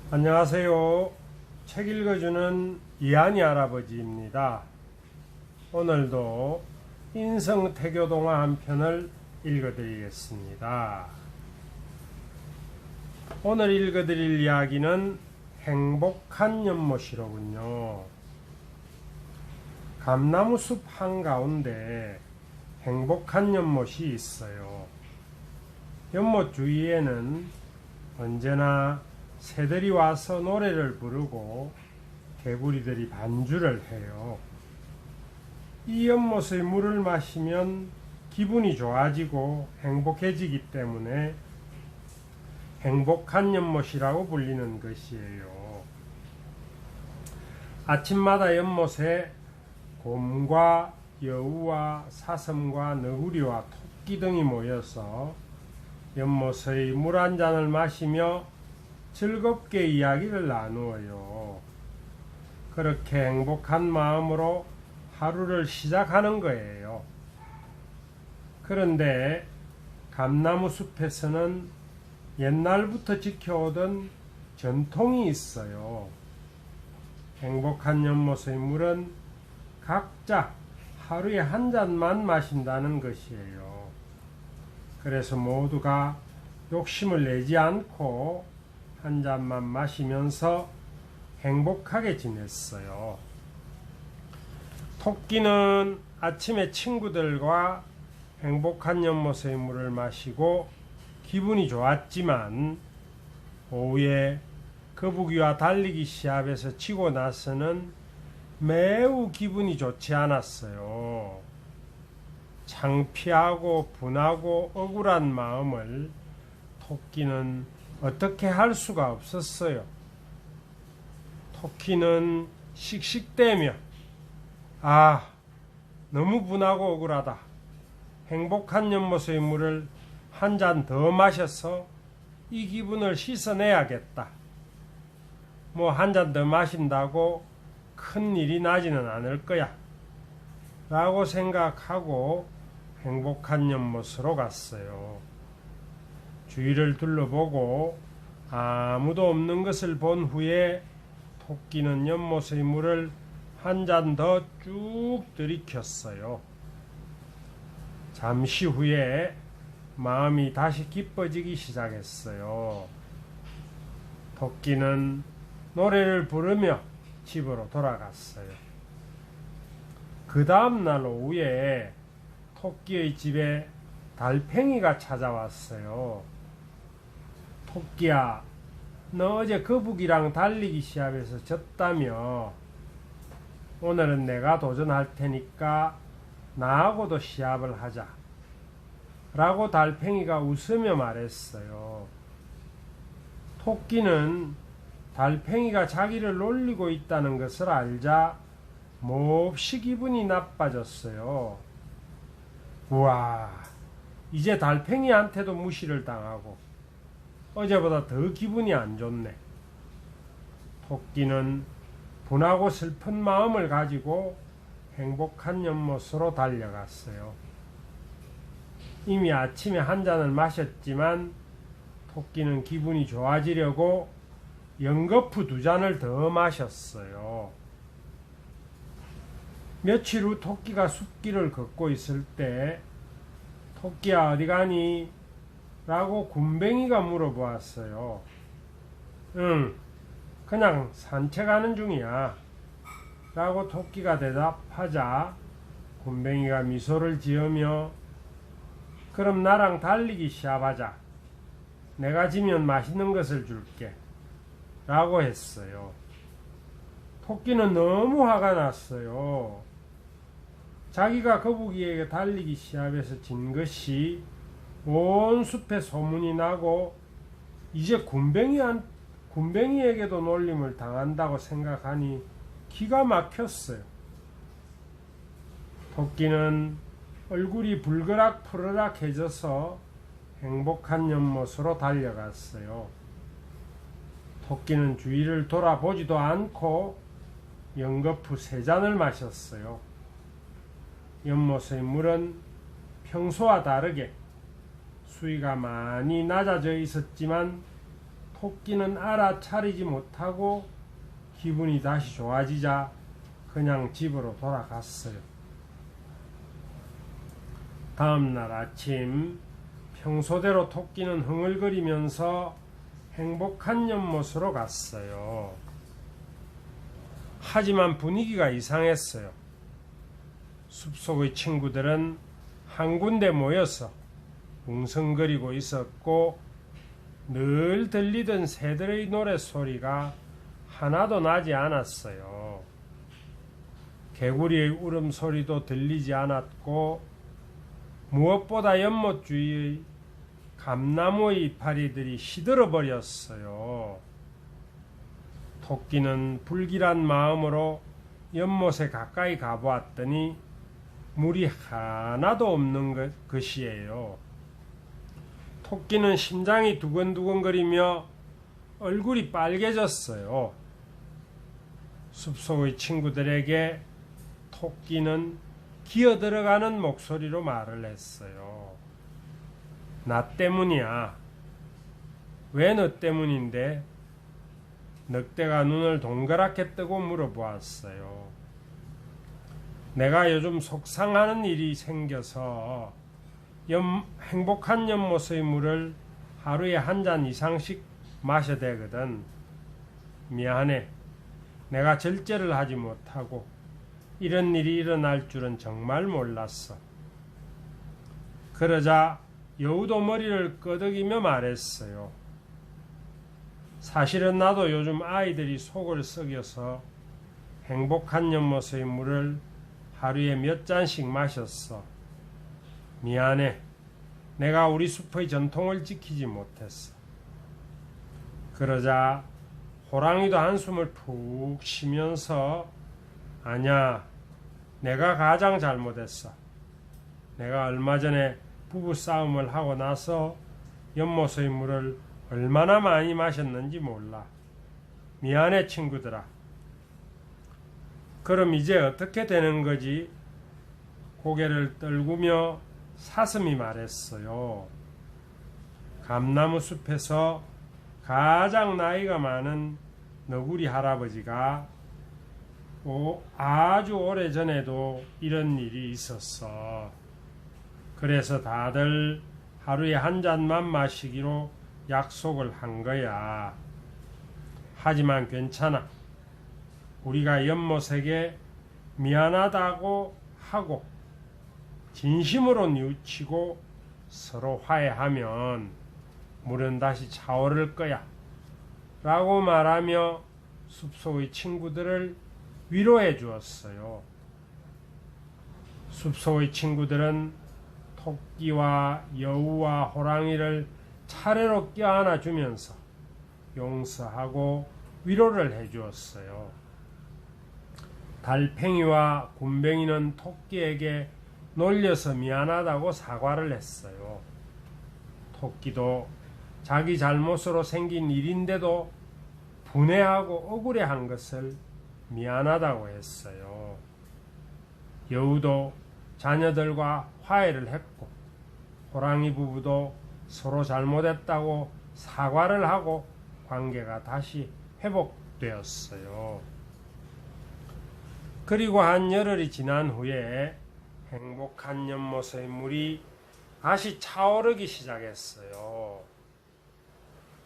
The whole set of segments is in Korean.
안녕하세요. 책 읽어주는 이한이 할아버지입니다. 오늘도 인성태교동화 한 편을 읽어드리겠습니다. 오늘 읽어드릴 이야기는 행복한 연못이로군요. 감나무숲 한가운데 행복한 연못이 있어요. 연못 주위에는 언제나 새들이 와서 노래를 부르고 개구리들이 반주를 해요. 이 연못의 물을 마시면 기분이 좋아지고 행복해지기 때문에 행복한 연못이라고 불리는 것이에요. 아침마다 연못에 곰과 여우와 사슴과 너구리와 토끼 등이 모여서 연못의 물 한 잔을 마시며 즐겁게 이야기를 나누어요. 그렇게 행복한 마음으로 하루를 시작하는 거예요. 그런데 감나무 숲에서는 옛날부터 지켜오던 전통이 있어요. 행복한 연못의 물은 각자 하루에 한 잔만 마신다는 것이에요. 그래서 모두가 욕심을 내지 않고 한 잔만 마시면서 행복하게 지냈어요. 토끼는 아침에 친구들과 행복한 연못의 물을 마시고 기분이 좋았지만 오후에 거북이와 달리기 시합에서 지고 나서는 매우 기분이 좋지 않았어요. 창피하고 분하고 억울한 마음을 토끼는 어떻게 할 수가 없었어요. 토끼는 씩씩대며 너무 분하고 억울하다. 행복한 연못의 물을 한 잔 더 마셔서 이 기분을 씻어내야겠다. 한 잔 더 마신다고 큰 일이 나지는 않을 거야. 라고 생각하고 행복한 연못으로 갔어요. 주위를 둘러보고 아무도 없는 것을 본 후에 토끼는 연못의 물을 한 잔 더 쭉 들이켰어요. 잠시 후에 마음이 다시 기뻐지기 시작했어요. 토끼는 노래를 부르며 집으로 돌아갔어요. 그 다음날 오후에 토끼의 집에 달팽이가 찾아왔어요. 토끼야, 너 어제 거북이랑 달리기 시합에서 졌다며? 오늘은 내가 도전할 테니까 나하고도 시합을 하자. 라고 달팽이가 웃으며 말했어요. 토끼는 달팽이가 자기를 놀리고 있다는 것을 알자 몹시 기분이 나빠졌어요. 우와, 이제 달팽이한테도 무시를 당하고 어제보다 더 기분이 안 좋네. 토끼는 분하고 슬픈 마음을 가지고 행복한 연못으로 달려갔어요. 이미 아침에 한 잔을 마셨지만 토끼는 기분이 좋아지려고 연거푸 2잔을 더 마셨어요. 며칠 후 토끼가 숲길을 걷고 있을 때 토끼야, 어디 가니? 라고 굼벵이가 물어보았어요. 응, 그냥 산책하는 중이야. 라고 토끼가 대답하자 굼벵이가 미소를 지으며 그럼 나랑 달리기 시합하자. 내가 지면 맛있는 것을 줄게. 라고 했어요. 토끼는 너무 화가 났어요. 자기가 거북이에게 달리기 시합에서 진 것이 온 숲에 소문이 나고 이제 굼벵이에게도 놀림을 당한다고 생각하니 기가 막혔어요. 토끼는 얼굴이 불그락푸르락해져서 행복한 연못으로 달려갔어요. 토끼는 주위를 돌아보지도 않고 연거푸 3잔을 마셨어요. 연못의 물은 평소와 다르게 수위가 많이 낮아져 있었지만 토끼는 알아차리지 못하고 기분이 다시 좋아지자 그냥 집으로 돌아갔어요. 다음날 아침 평소대로 토끼는 흥얼거리면서 행복한 연못으로 갔어요. 하지만 분위기가 이상했어요. 숲속의 친구들은 한 군데 모여서 웅성거리고 있었고 늘 들리던 새들의 노랫소리가 하나도 나지 않았어요. 개구리의 울음소리도 들리지 않았고 무엇보다 연못 주위의 감나무의 이파리들이 시들어 버렸어요. 토끼는 불길한 마음으로 연못에 가까이 가보았더니 물이 하나도 없는 것이에요. 토끼는 심장이 두근두근거리며 얼굴이 빨개졌어요. 숲속의 친구들에게 토끼는 기어들어가는 목소리로 말을 했어요. 나 때문이야. 왜 너 때문인데? 늑대가 눈을 동그랗게 뜨고 물어보았어요. 내가 요즘 속상하는 일이 생겨서 행복한 연못의 물을 하루에 한 잔 이상씩 마셔야 되거든. 미안해. 내가 절제를 하지 못하고 이런 일이 일어날 줄은 정말 몰랐어. 그러자 여우도 머리를 끄덕이며 말했어요. 사실은 나도 요즘 아이들이 속을 썩여서 행복한 연못의 물을 하루에 몇 잔씩 마셨어. 미안해. 내가 우리 숲의 전통을 지키지 못했어. 그러자 호랑이도 한숨을 푹 쉬면서 아냐, 내가 가장 잘못했어. 내가 얼마 전에 부부싸움을 하고 나서 연못의 물을 얼마나 많이 마셨는지 몰라. 미안해 친구들아. 그럼 이제 어떻게 되는 거지? 고개를 떨구며 사슴이 말했어요. 감나무 숲에서 가장 나이가 많은 너구리 할아버지가 아주 오래전에도 이런 일이 있었어. 그래서 다들 하루에 한 잔만 마시기로 약속을 한 거야. 하지만 괜찮아. 우리가 연못에게 미안하다고 하고 진심으로 뉘우치고 서로 화해하면 물은 다시 차오를 거야. 라고 말하며 숲속의 친구들을 위로해 주었어요. 숲속의 친구들은 토끼와 여우와 호랑이를 차례로 껴안아 주면서 용서하고 위로를 해 주었어요. 달팽이와 굼벵이는 토끼에게 놀려서 미안하다고 사과를 했어요. 토끼도 자기 잘못으로 생긴 일인데도 분해하고 억울해한 것을 미안하다고 했어요. 여우도 자녀들과 화해를 했고 호랑이 부부도 서로 잘못했다고 사과를 하고 관계가 다시 회복되었어요. 그리고 한 열흘이 지난 후에 행복한 연못의 물이 다시 차오르기 시작했어요.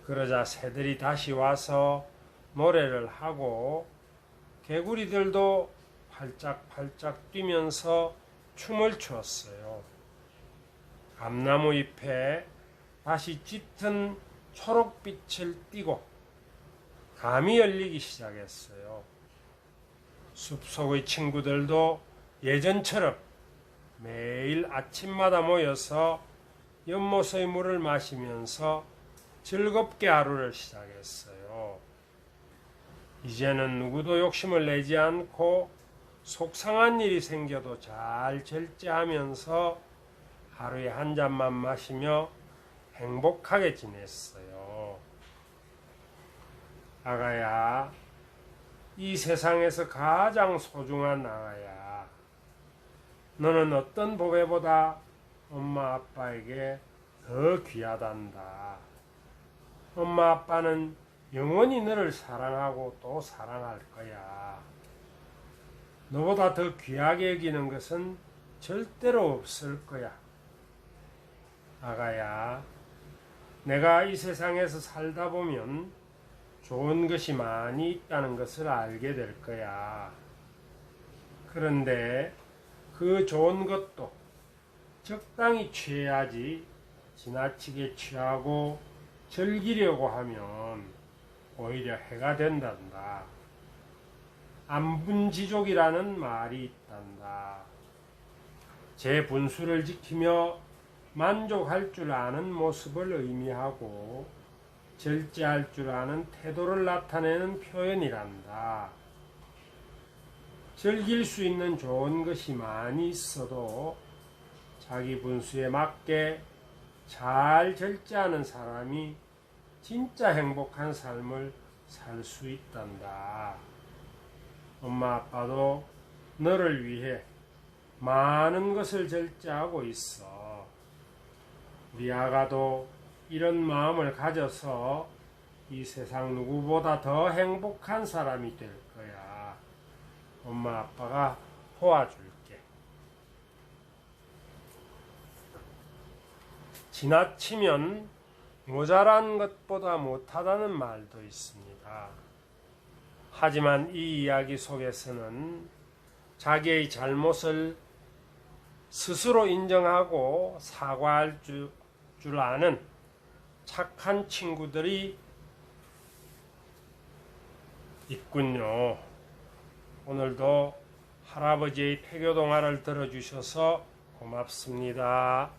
그러자 새들이 다시 와서 노래를 하고 개구리들도 팔짝팔짝 뛰면서 춤을 추었어요. 감나무 잎에 다시 짙은 초록빛을 띠고 감이 열리기 시작했어요. 숲속의 친구들도 예전처럼 매일 아침마다 모여서 연못의 물을 마시면서 즐겁게 하루를 시작했어요. 이제는 누구도 욕심을 내지 않고 속상한 일이 생겨도 잘 절제하면서 하루에 한 잔만 마시며 행복하게 지냈어요. 아가야, 이 세상에서 가장 소중한 아가야. 너는 어떤 보배보다 엄마 아빠에게 더 귀하단다. 엄마 아빠는 영원히 너를 사랑하고 또 사랑할 거야. 너보다 더 귀하게 여기는 것은 절대로 없을 거야. 아가야, 내가 이 세상에서 살다 보면 좋은 것이 많이 있다는 것을 알게 될 거야. 그런데 그 좋은 것도 적당히 취해야지 지나치게 취하고 즐기려고 하면 오히려 해가 된단다. 안분지족이라는 말이 있단다. 제 분수를 지키며 만족할 줄 아는 모습을 의미하고 절제할 줄 아는 태도를 나타내는 표현이란다. 즐길 수 있는 좋은 것이 많이 있어도 자기 분수에 맞게 잘 절제하는 사람이 진짜 행복한 삶을 살 수 있단다. 엄마 아빠도 너를 위해 많은 것을 절제하고 있어. 우리 아가도 이런 마음을 가져서 이 세상 누구보다 더 행복한 사람이 될 거야. 엄마 아빠가 도와줄게. 지나치면 모자란 것보다 못하다는 말도 있습니다. 하지만 이 이야기 속에서는 자기의 잘못을 스스로 인정하고 사과할 줄 아는 착한 친구들이 있군요. 오늘도 할아버지의 태교 동화를 들어주셔서 고맙습니다.